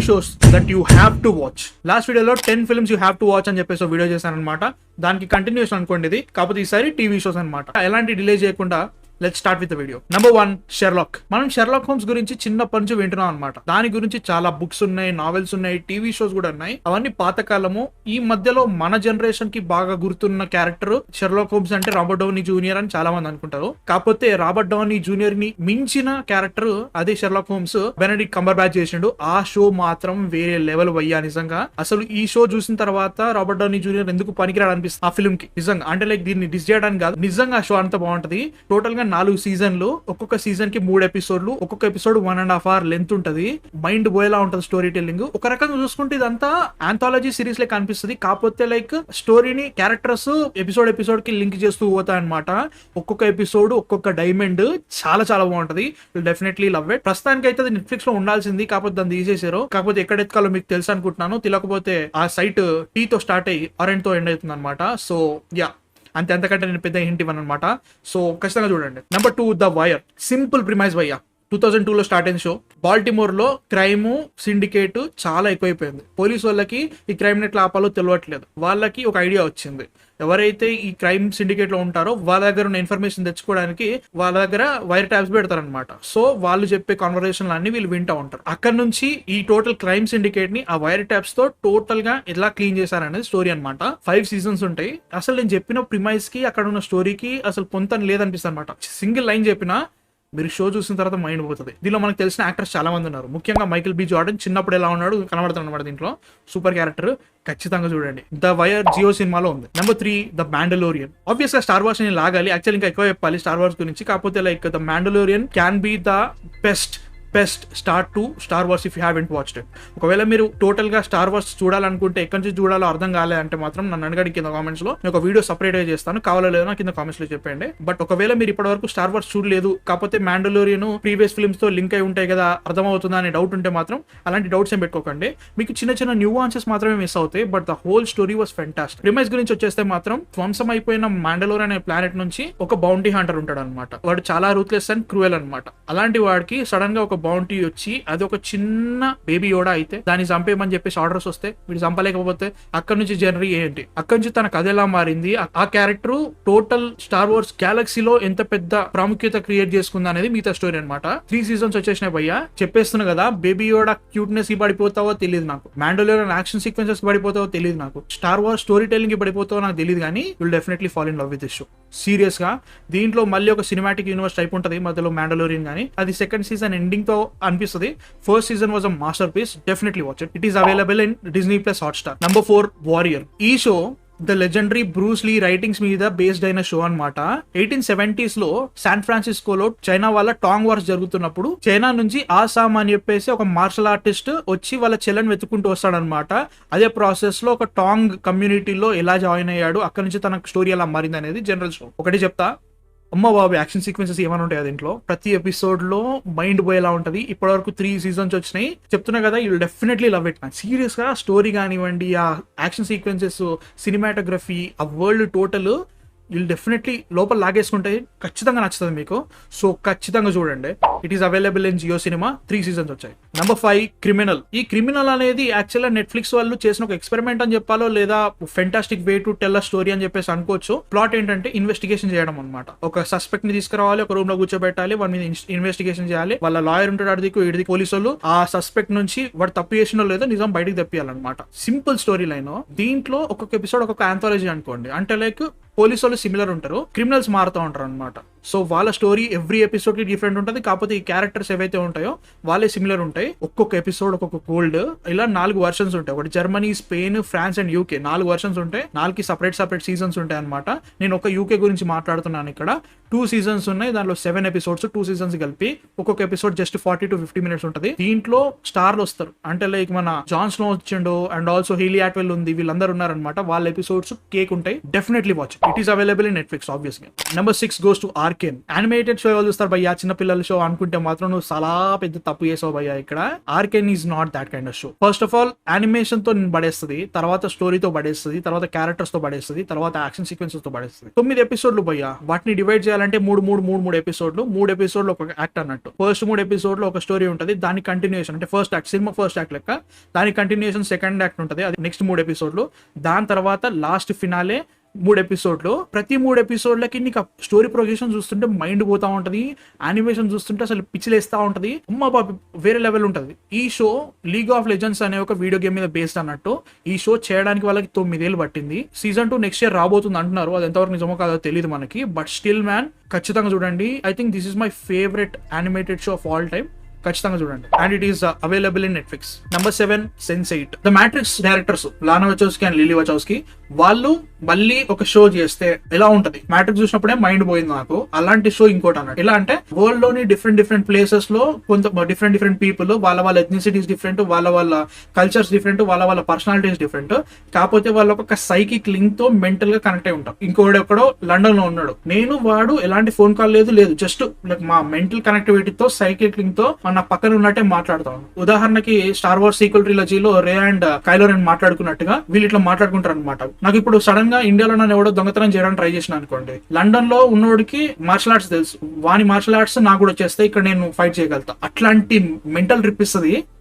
Shows that you have to watch. Last వీడియోలో 10 films you have to watch అని చెప్పేసి video చేశాను అనమాట. దానికి కంటిన్యూషన్ అనుకోండి ఇది, కాకపోతే ఈసారి టీవీ షోస్ అనమాట. ఎలాంటి డిలే చేయకుండా let's start with the video. Number 1, Sherlock. మనం షెర్లాక్ హోమ్స్ గురించి చిన్నప్పటి నుంచి వింటున్నాం అనమాట. దాని గురించి చాలా బుక్స్ ఉన్నాయి, నావెల్స్ ఉన్నాయి, టీవీ షోస్ కూడా ఉన్నాయి. అవన్నీ పాతకాలము. ఈ మధ్యలో మన జనరేషన్ కి బాగా గుర్తున్న క్యారెక్టర్ షెర్లాక్ హోమ్స్ అంటే రాబర్ట్ డౌనీ జూనియర్ అని చాలా మంది అనుకుంటారు. కాకపోతే రాబర్ట్ డౌనీ జూనియర్ ని మించిన క్యారెక్టర్ అదే షెర్లాక్ హోమ్స్ బెనెడిక్ట్ కంబర్బ్యాచ్ చేసిండు. ఆ షో మాత్రం వేరే లెవెల్ వయ్యా నిజంగా. అసలు ఈ షో చూసిన తర్వాత రాబర్ట్ డౌనీ జూనియర్ ఎందుకు పనికిరాడు అనిపిస్తుంది ఆ ఫిల్మ్ కి నిజంగా. అంటే లైక్ దీన్ని డిస్ చేయడానికి కాదు, నిజంగా ఆ షో అంత బాగుంటది. టోటల్ గా 4 సీజన్లు, ఒక్కొక్క సీజన్ కి 3 ఎపిసోడ్లు, ఒక్కొక్క ఎపిసోడ్ 1.5 hour లెంత్ ఉంటది. మైండ్ పోయేలా ఉంటది స్టోరీ టెల్లింగ్. ఒక రకంగా చూసుకుంటే ఇదంతా ఆంథాలజీ సిరీస్ లెక్క అనిపిస్తుంది. కాకపోతే లైక్ స్టోరీని క్యారెక్టర్స్ ఎపిసోడ్ కి లింక్ చేస్తూ పోతాయి అనమాట. ఒక్కొక్క ఎపిసోడ్ ఒక్కొక్క డైమండ్ చాలా చాలా బాగుంటది. Definitely love it. ప్రస్తుతానికి అయితే అది నెట్ఫ్లిక్స్ లో ఉండాల్సింది, కాకపోతే దాన్ని తీసేసారు. కాకపోతే ఎక్కడ ఎత్తుకాలో మీకు తెలుసు అనుకుంటున్నాను. తెలియకపోతే ఆ సైట్ టీ తో స్టార్ట్ అయ్యి ఆరెంజ్ తో ఎండ్ అవుతుంది అనమాట. సో యా, అంతకంటే నేను పెద్ద హింట్ ఇవ్వను అనమాట. సో ఖచ్చితంగా చూడండి. Number 2, the wire. Simple premise భయ్యా. 2002లో స్టార్ట్ అయిన షో. బాల్టిమోర్ లో క్రైమ్ సిండికేట్ చాలా ఎక్కువైపోయింది. పోలీసు వాళ్ళకి ఈ క్రైమ్ నెట్ ఆపాలో తెలియట్లేదు. వాళ్ళకి ఒక ఐడియా వచ్చింది. ఎవరైతే ఈ క్రైమ్ సిండికేట్ లో ఉంటారో వాళ్ళ దగ్గర ఉన్న ఇన్ఫర్మేషన్ తెచ్చుకోవడానికి వాళ్ళ దగ్గర వైర్ ట్యాబ్స్ పెడతారనమాట. సో వాళ్ళు చెప్పే కాన్వర్సేషన్లు అన్ని వీళ్ళు వింటూ ఉంటారు. అక్కడ నుంచి ఈ టోటల్ క్రైమ్ సిండికేట్ ని ఆ వైర్ ట్యాబ్స్ తో టోటల్ గా ఎలా క్లీన్ చేశారనేది స్టోరీ అనమాట. 5 సీజన్స్ ఉంటాయి. అసలు నేను చెప్పిన ప్రిమైజ్ కి అక్కడ ఉన్న స్టోరీకి అసలు పొంతన లేదనిపిస్తుంది అనమాట. సింగిల్ లైన్ చెప్పినా మీరు షో చూసిన తర్వాత మైండ్ పోతుంది. దీనిలో మనకు తెలిసిన యాక్టర్స్ చాలా మంది ఉన్నారు. ముఖ్యంగా మైకేల్ బి జార్డన్ చిన్నప్పుడు ఎలా ఉన్నాడు కనబడుతున్నాడు అనమాట. దీంట్లో సూపర్ క్యారెక్టర్. ఖచ్చితంగా చూడండి. ద వైర్ జియో సినిమాలో ఉంది. Number 3, the Mandalorian. ఆబ్వియస్ గా స్టార్ వార్స్ ని లాగాలి. యాక్చువల్లీ ఇంకా ఎక్కువ చెప్పాలి స్టార్ వార్స్ గురించి. కాకపోతే like the Mandalorian can be the best start to Star Wars if you haven't watched it. ఒకవేళ మీరు టోటల్ గా స్టార్ వార్స్ చూడాలనుకుంటే ఎక్కడి నుంచి చూడాలో అర్థం కాలేదంటే మాత్రం నన్ను అడగండి కింద కామెంట్స్ లో. నేను ఒక వీడియో సపరేట్ గా చేస్తాను, కావాలో లేదో నా కింద కామెంట్స్ లో చెప్పండి. బట్ ఒకవేళ మీరు ఇప్పటి వరకు స్టార్ వార్స్ చూడలేదు, కాకపోతే మ్యాండలోరియన్ ప్రీవియస్ ఫిల్మ్స్ తో లింక్ అయి ఉంటాయి కదా, అర్థమవుతుందా అనే డౌట్ ఉంటే మాత్రం అలాంటి డౌట్స్ ఏం పెట్టుకోకండి. మీకు చిన్న చిన్న న్యూఆన్సెస్ మాత్రమే మిస్ అవుతాయి. But the whole story was fantastic. Premise గురించి వచ్చేస్తే మాత్రం ధ్వంసం అయిపోయిన మ్యాండలోరియన్ అనే ప్లానెట్ నుంచి ఒక బౌంటీ హంటర్ ఉంటాడు అనమాట. వాడు చాలా రూత్లెస్ అండ్ క్రూయల్ అనమాట. అలాంటి వాడికి సడన్ గా ఒక బౌంటీ వచ్చి అది ఒక చిన్న బేబీ యోడా అయితే దాన్ని చంపేయమని చెప్పేసి ఆర్డర్స్ వస్తే వీడు చంపలేకపోతే అక్కడ నుంచి జర్నీ ఏంటి, అక్కడ నుంచి తన కథ ఎలా మారింది, ఆ క్యారెక్టర్ టోటల్ స్టార్ వార్స్ గ్యాలక్సీలో ఎంత పెద్ద ప్రాముఖ్యత క్రియేట్ చేసుకుంది అనేది మిగతా స్టోరీ అనమాట. 3 సీజన్స్ వచ్చేసినాయి భయ్యా. చెప్పేస్తున్నా కదా, బేబీ యోడా క్యూట్నెస్ కి పడిపోతావో తెలియదు నాకు, మ్యాండలోరియన్ యాక్షన్ సీక్వెన్సెస్ కి పడిపోతావో తెలియదు నాకు, స్టార్ వార్స్ స్టోరీ టెల్లింగ్ కి పడిపోతావో నాకు తెలియదు, కానీ will definitely fall in love with this show. Serious గా దీంట్లో మళ్ళీ ఒక సినిమాటిక్ యూనివర్స్ టైప్ ఉంటుంది మధ్యలో మ్యాండలోరియన్, కానీ అది సెకండ్ సీజన్ ఎండింగ్ తో అనిపిస్తుంది. First season was a masterpiece. Definitely watch it. It is available in Disney Plus Hotstar. Number 4, Warrior. ఈ show the legendary Bruce Lee writings మీద బేస్డ్ అయిన షో అనమాట. 1870s లో శాన్ ఫ్రాన్సిస్కోలో చైనా వాళ్ళ tong wars జరుగుతున్నప్పుడు చైనా నుంచి Ah Sahm అని చెప్పేసి ఒక మార్షల్ ఆర్టిస్ట్ వచ్చి వాళ్ళ చెల్లెని వెతుక్కుంటూ వస్తాడనమాట. అదే ప్రాసెస్ లో ఒక టాంగ్ కమ్యూనిటీలో ఎలా జాయిన్ అయ్యాడు, అక్కడ నుంచి తన స్టోరీ ఎలా మారింది అనేది జనరల్ షో. ఒకటి చెప్తా, అమ్మ బాబు యాక్షన్ సీక్వెన్సెస్ ఏమైనా ఉంటాయి దీంట్లో. ప్రతి ఎపిసోడ్ లో మైండ్ పోయేలా ఉంటది. ఇప్పటి వరకు 3 సీజన్స్ వచ్చినాయి. చెప్తున్నా కదా, you will definitely love it. Serious గా స్టోరీ కానివ్వండి, ఆ యాక్షన్ సీక్వెన్సెస్, సినిమాటోగ్రఫీ, ఆ వరల్డ్ టోటల్ విల్ డెఫినెట్లీ లోపల లాగేసుకుంటాయి. ఖచ్చితంగా నచ్చుతుంది మీకు. సో ఖచ్చితంగా చూడండి. It is available in Jio cinema. 3 seasons వచ్చాయి. Number 5, criminal. ఈ క్రిమినల్ అనేది యాక్చువల్గా నెట్ఫ్లిక్స్ వాళ్ళు చేసిన ఒక ఎక్స్పెరిమెంట్ అని చెప్పాలో, లేదా fantastic way to tell a story అని చెప్పేసి అనుకోవచ్చు. ప్లాట్ ఏంటంటే ఇన్వెస్టిగేషన్ చేయడం అనమాట. ఒక సస్పెక్ట్ ని తీసుకురావాలి, ఒక రూమ్ లో కూర్చోబెట్టాలి, వాడి మీద ఇన్వెస్టిగేషన్ చేయాలి. వాళ్ళ లాయర్ ఉంటాడు, అడిదికు ఇడిది పోలీసు వాళ్ళు ఆ సస్పెక్ట్ నుంచి వాడు తప్పు చేసినో లేదో నిజం బయటకు తెప్పియాలన్నమాట. Simple story line. దీంట్లో ఒక్కొక్క ఎపిసోడ్ ఒక్కొక్క ఆంథాలజీ అనుకోండి. అంటే లైక్ పోలీసు వాళ్ళు సిమిలర్ ఉంటారు, క్రిమినల్స్ మారుతూ ఉంటారు అనమాట. సో వాళ్ళ స్టోరీ ఎవ్రీ ఎపిసోడ్ కి డిఫరెంట్ ఉంటుంది. కాకపోతే ఈ క్యారెక్టర్స్ ఏవైతే ఉంటాయో వాళ్ళే సిమిలర్ ఉంటాయి. ఒక్కొక్క ఎపిసోడ్ ఒక్కొక్క గోల్డ్. ఇలా 4 వర్షన్స్ ఉంటాయి. ఒకటి Germany, Spain, France and UK. 4 versions ఉంటాయి. 4కి సపరేట్ సీజన్స్ ఉంటాయి అనమాట. నేను ఒక యూకే గురించి మాట్లాడుతున్నాను ఇక్కడ. 2 సీజన్స్ ఉన్నాయి. దాంట్లో 7 ఎపిసోడ్స్, 2 సీజన్స్ కలిపి ఒక్కొక్క ఎపిసోడ్ జస్ట్ 40 to 50 minutes ఉంటుంది. దీంట్లో స్టార్లు వస్తారు. అంటే లైక్ మన జాన్ స్నో వచ్చిండు అండ్ ఆల్సో హీలీ అట్వెల్ ఉంది, వీళ్ళందరూ ఉన్నారనమాట. వాళ్ళ ఎపిసోడ్స్ కేక్ ఉంటాయి. Definitely watch. It is available in Netflix obviously. Number 6 goes to arcane. Animated show ఎవరు చూస్తారు భయ్యా, చిన్న పిల్లల షో అనుకుంటే మాత్రం నువ్వు చాలా పెద్ద తప్పు చేసావు భయ్యా. ఇక్కడ arcane is not that kind of show. First of all animation తో నేను పడేస్తుంది, తర్వాత స్టోరీతో పడేస్తుంది, తర్వాత క్యారెక్టర్స్ తో పడేస్తుంది, తర్వాత యాక్షన్ సీక్వెన్సెస్ తో పడేస్తుంది. 9 ఎపిసోడ్లు భయ్యా. వాటిని డివైడ్ చేయాలంటే మూడు ఎపిసోడ్లు, 3 ఎపిసోడ్లు ఒక యాక్ట్ అన్నట్టు. ఫస్ట్ 3 ఎపిసోడ్లు ఒక స్టోరీ ఉంటుంది, దాని కంటిన్యూషన్ అంటే first act, cinema first act లెక్క దాని కంటిన్యూషన్ సెకండ్ యాక్ట్ ఉంటుంది, అది నెక్స్ట్ 3 ఎపిసోడ్లు. దాని తర్వాత లాస్ట్ ఫినాలే 3 ఎపిసోడ్లు. ప్రతి 3 ఎపిసోడ్లకి నీకు స్టోరీ ప్రొజెక్షన్ చూస్తుంటే మైండ్ పోతా ఉంటది, యానిమేషన్ చూస్తుంటే అసలు పిచ్చిలేస్తా ఉంటది, అమ్మ బాబు వేరే లెవెల్ ఉంటది. ఈ షో లీగ్ ఆఫ్ లెజెండ్స్ అనే ఒక వీడియో గేమ్ మీద బేస్డ్ అన్నట్టు. ఈ షో చేయడానికి వాళ్ళకి 9 ఏళ్ళు పట్టింది. సీజన్ 2 నెక్స్ట్ ఇయర్ రాబోతుంది అంటున్నారు, అది ఎంతవరకు నిజమో కాదో తెలియదు మనకి. బట్ స్టిల్ మ్యాన్ ఖచ్చితంగా చూడండి. I think this is my favourite animated show of all time. ఖచ్చితంగా చూడండి. And it is available in Netflix. Number 7 Sense eight. The Matrix directors Lana Wachowski and Lilly Wachowski వాళ్ళు మళ్ళీ ఒక షో చేస్తే ఎలా ఉంటది. మ్యాట్రిక్స్ చూసినప్పుడే మైండ్ పోయింది నాకు. అలాంటి షో ఇంకోటి అన్నట్టు. ఎలా అంటే వరల్డ్ లోని డిఫరెంట్ ప్లేసెస్ లో కొంత డిఫరెంట్ పీపుల్, వాళ్ళ ఎథ్నిసిటీస్ డిఫరెంట్, వాళ్ళ కల్చర్స్ డిఫరెంట్, వాళ్ళ పర్సనాలిటీస్ డిఫరెంట్. కాకపోతే వాళ్ళ ఒక సైకిక్ లింక్ తో మెంటల్ గా కనెక్ట్ అయి ఉంటాం. ఇంకోటి ఎక్కడో లండన్ లో ఉన్నాడు, నేను వాడు ఎలాంటి ఫోన్ కాల్ లేదు జస్ట్ లైక్ మా మెంటల్ కనెక్టివిటీతో సైకిక్ లింక్ తో నా పక్కన ఉన్నట్టే మాట్లాడతాం. ఉదాహరణకి స్టార్ వార్స్ సీక్వెల్ ట్రిలజీలో రే అండ్ కైలో రెన్ మాట్లాడుకున్నట్టుగా వీళ్ళు ఇట్లా మాట్లాడుకుంటారు అనమాట. నాకు ఇప్పుడు సడన్ గా ఇండియాలో నన్ను ఎవడో దొంగతనం చేయడానికి ట్రై చేసిన అనుకోండి, లండన్ లో ఉన్నోడికి మార్షల్ ఆర్ట్స్ తెలుసు, వాని మార్షల్ ఆర్ట్స్ నాకు కూడా వచ్చేస్తే ఇక్కడ నేను ఫైట్ చేయగలుగుతా. అట్లాంటి మెంటల్ ట్రిప్ ఇస్తుంది.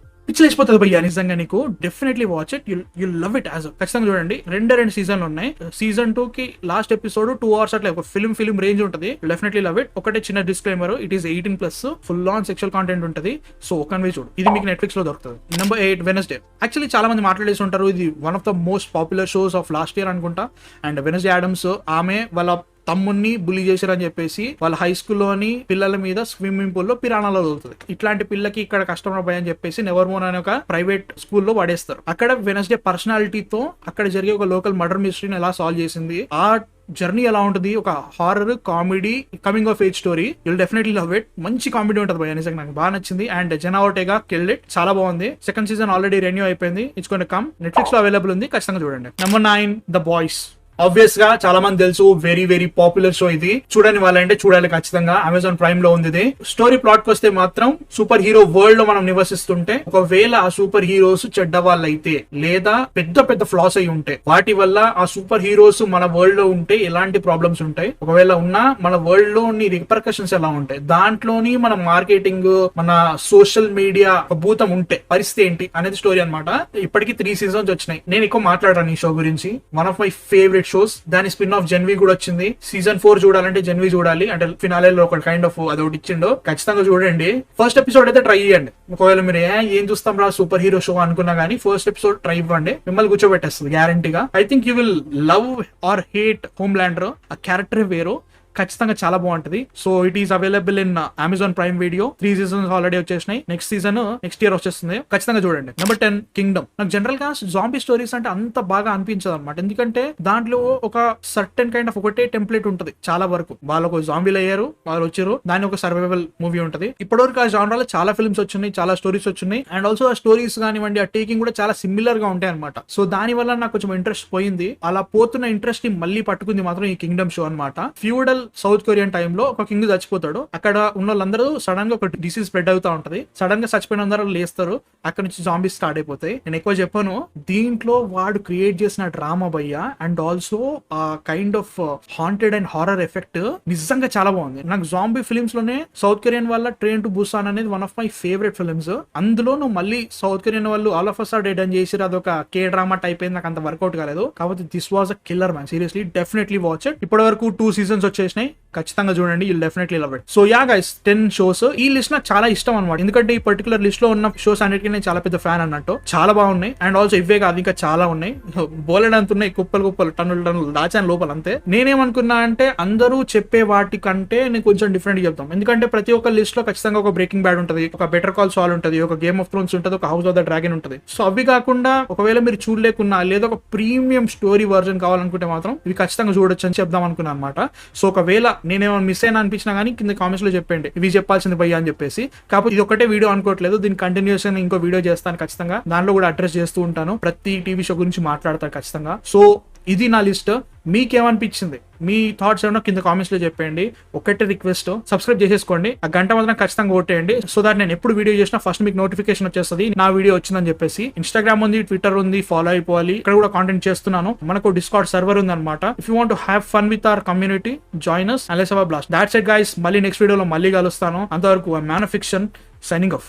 పిచ్చిలేసిపోతుంది భయ్యా నిజంగా. నీకు definitely watch it, you love it. As ఖచ్చితంగా చూడండి. 2 సీజన్లు ఉన్నాయి. సీజన్ 2 కి లాస్ట్ ఎపిసోడ్ 2 hours అట్లా ఒక ఫిల్మ్ రేంజ్ ఉంటుంది. Definitely love it. ఒకటే చిన్న disclaimer, it is 18+ full on sexual content ఉంటుంది. సో ఒకవే చూడు, ఇది మీకు నెట్ఫ్లిక్స్ లో దొరుకుతుంది. Number 8 Wednesday. యాక్చువల్లీ చాలా మంది మాట్లాడేసి ఉంటారు, ఇది one of the most popular shows of last year అనుకుంటా. అండ్ వెనస్డే ఆడమ్స్ ఆమె వాళ్ళ తమ్మున్ని బుల్లి చేశారని చెప్పేసి వాళ్ళ హై స్కూల్లోని పిల్లల మీద స్విమ్మింగ్ పూల్ లో పిరాణాలో దొరుకుతుంది. ఇట్లాంటి పిల్లకి ఇక్కడ కష్టం రాబోయే అని చెప్పేసి నెవర్మోన్ అనే ఒక ప్రైవేట్ స్కూల్లో పడేస్తారు. అక్కడ వెనస్డే పర్సనాలిటీతో అక్కడ జరిగే ఒక లోకల్ మర్డర్ మిస్టరీని ఎలా సాల్వ్ చేసింది, ఆ జర్నీ ఎలా ఉంటుంది, ఒక horror comedy coming of age story. You'll definitely love it. మంచి కామెడీ ఉంటుంది భయ్యా, నిజంగా నాకు బాగా నచ్చింది. అండ్ జెనా ఓర్టెగా కిల్డ్ ఇట్, చాలా బాగుంది. సెకండ్ సీజన్ ఆల్రెడీ రెన్యూ అయిపోయింది, it's going to come. Netflix లో అవైలబుల్ ఉంది, ఖచ్చితంగా చూడండి. Number 9 the boys. ఆబ్వియస్ గా చాలా మంది తెలుసు, వెరీ పాపులర్ షో ఇది. చూడని వాళ్ళంటే చూడాలి ఖచ్చితంగా. అమెజాన్ ప్రైమ్ లో ఉంది ఇది. స్టోరీ ప్లాట్ కి వస్తే మాత్రం సూపర్ హీరో వరల్డ్ లో మనం నివసిస్తుంటే, ఒకవేళ ఆ సూపర్ హీరోస్ చెడ్డ వాళ్ళు అయితే లేదా పెద్ద ఫ్లాస్ అయి ఉంటే, వాటి వల్ల ఆ సూపర్ హీరోస్ మన వరల్డ్ లో ఉంటే ఎలాంటి ప్రాబ్లమ్స్ ఉంటాయి, ఒకవేళ ఉన్నా మన వరల్డ్ లోని రిపర్కషన్స్ ఎలా ఉంటాయి, దాంట్లోని మన మార్కెటింగ్, మన సోషల్ మీడియా భూతం ఉంటే పరిస్థితి ఏంటి అనేది స్టోరీ అనమాట. ఇప్పటికి 3 seasons వచ్చినాయి. నేను ఎక్కువ మాట్లాడాను ఈ షో గురించి. One of my favourite shows. దాని స్పిన్ ఆఫ్ జెన్వి కూడా వచ్చింది. సీజన్ 4 చూడాలంటే జెన్వి చూడాలి. అంటే ఫినాలేలో ఒక కైండ్ ఆఫ్ అదొకటి ఇచ్చిండు, ఖచ్చితంగా చూడండి. ఫస్ట్ ఎపిసోడ్ అయితే ట్రై చేయండి. ఒకవేళ మీరు ఏం చూస్తాం రా సూపర్ హీరో షో అనుకున్నా గానీ ఫస్ట్ ఎపిసోడ్ ట్రై ఇవ్వండి, మిమ్మల్ని కూర్చోబెట్టేస్తుంది గ్యారంటీగా. I think you will love or hate Homelander. ఆ క్యారెక్టర్ వేరు, ఖచ్చితంగా చాలా బాగుంటది. So it is available in Amazon prime video. 3 seasons already వచ్చేసినాయి. నెక్స్ట్ సీజన్ నెక్స్ట్ ఇయర్ వచ్చేస్తుంది, ఖచ్చితంగా చూడండి. Number 10 Kingdom. నాకు జనరల్ గా జాంబీ స్టోరీస్ అంటే అంత బాగా అనిపించదు అనమాట. ఎందుకంటే దాంట్లో ఒక సర్టెన్ కైండ్ ఆఫ్ ఒకటే టెంప్లెట్ ఉంటుంది చాలా వరకు. వాళ్ళకు జాంబీలు అయ్యారు, వాళ్ళు వచ్చారు, దాని ఒక సర్వైవల్ మూవీ ఉంటుంది. ఇప్పటివరకు ఆ జానరాలో చాలా ఫిల్మ్స్ వచ్చినాయి, చాలా స్టోరీస్ వచ్చినాయి. అండ్ ఆల్సో ఆ స్టోరీస్ కానివ్వండి, ఆ టేకింగ్ కూడా చాలా సిమిలర్ గా ఉంటాయి అనమాట. సో దాని వల్ల నాకు కొంచెం ఇంట్రెస్ట్ పోయింది. అలా పోతున్న ఇంట్రెస్ట్ ని మళ్ళీ పట్టుకుంది మాత్రం ఈ కింగ్డమ్ షో అనమాట. ఫ్యూడల్ సౌత్ కొరియన్ టైంలో ఒక కింగ్ చచ్చిపోతాడు. అక్కడ ఉన్న వాళ్ళందరూ సడన్ గా ఒక డిసీజ్ స్ప్రెడ్ అవుతా ఉంటది. సడన్ గా చచ్చిపోయిన అందరూ లేస్తారు. అక్కడ నుంచి జాంబీస్ స్టార్ట్ అయిపోతాయి. నేను ఎక్కువ చెప్పాను. దీంట్లో వాడు క్రియేట్ చేసిన డ్రామా భయ్యా, అండ్ ఆల్సో ఆ kind of haunted and horror effect నిజంగా చాలా బాగుంది. నాకు జాంబీ ఫిల్మ్స్ లోనే సౌత్ కొరియన్ వాళ్ళ ట్రైన్ టు బుసాన్ అనేది one of my favourite films. అందులోనూ మళ్ళీ సౌత్ కొరియన్ వాళ్ళు all of us are dead అని చేసి అదొక కే డ్రామా టైప్ అయింది. నాకు అంత వర్కౌట్ కాలేదు. కాబట్టి this was a killer man. Seriously definitely watch it. ఇప్పటి వరకు 2 seasons వచ్చేసినాయి, ఖచ్చితంగా చూడండి. You'll definitely love it. So yeah guys, 10 shows. ఈ లిస్ట్ నాకు చాలా ఇష్టం అనమాట. ఎందుకంటే ఈ పర్టికులర్ లిస్ట్ లో ఉన్న షోస్ అన్నిటికీ నేను చాలా పెద్ద ఫ్యాన్ అన్నట్టు. చాలా బాగున్నాయి. అండ్ ఆల్సో ఇవే కాదు, ఇంకా చాలా ఉన్నాయి. బోలెడంత ఉన్నాయి, కుప్పలు టన్నులు దాచాను లోపల. అంతే. నేనేమనుకున్నా అంటే అందరూ చెప్పే వాటి కంటే నేను కొంచెం డిఫరెంట్ చెప్తాం. ఎందుకంటే ప్రతి ఒక్క లిస్ట్ లో ఖచ్చితంగా ఒక బ్రేకింగ్ బ్యాడ్ ఉంటుంది, ఒక బెటర్ కాల్ సాల్ ఉంటుంది, ఒక గేమ్ ఆఫ్ థ్రోన్స్ ఉంటుంది, ఒక హౌస్ ఆఫ్ ద డ్రాగన్ ఉంటుంది. సో అవి కాకుండా ఒకవేళ మీరు చూడలేకున్నా లేదా ఒక ప్రీమియం స్టోరీ వర్జన్ కావాలనుకుంటే మాత్రం ఇవి ఖచ్చితంగా చూడొచ్చు అని చెప్దాం అనుకున్నాను అనమాట. సో ఒకవేళ నేనేమో మిస్ అయినా అనిపించినా కానీ కింద కామెంట్స్ లో చెప్పండి ఇవి చెప్పాల్సింది భయ్యా అని చెప్పేసి. కాకపోతే ఇది ఒకటే వీడియో అనుకోవట్లేదు, దీని కంటిన్యూషన్ ఇంకో వీడియో చేస్తాను ఖచ్చితంగా. దానిలో కూడా అడ్రస్ చేస్తూ ఉంటాను, ప్రతి టీవీ షో గురించి మాట్లాడతాను ఖచ్చితంగా. సో ఇది నా లిస్ట్. మీకేమనిపించింది? మీ థాట్స్ ఏమన్నా కింద కామెంట్స్ లో చెప్పండి. ఒకటే రిక్వెస్ట్, సబ్స్క్రైబ్ చేసేసుకోండి, ఆ గంట మాత్రం ఖచ్చితంగా ఓటేయండి. సో దాట్ నేను ఎప్పుడు వీడియో చేసినా ఫస్ట్ మీకు నోటిఫికేషన్ వచ్చేస్తుంది నా వీడియో వచ్చిందని చెప్పేసి. ఇన్స్టాగ్రామ్ ఉంది, ట్విట్టర్ ఉంది, ఫాలో అయిపోవాలి. ఇక్కడ కూడా కాంటెంట్ చేస్తున్నాను. మనకు డిస్కార్డ్ సర్వర్ ఉంది అనమాట. If you want to have fun with our community, join us and let's have a blast. That's it guys. మళ్ళీ నెక్స్ట్ వీడియోలో మళ్ళీ కలుస్తాను. అంతవరకు man of fiction signing off.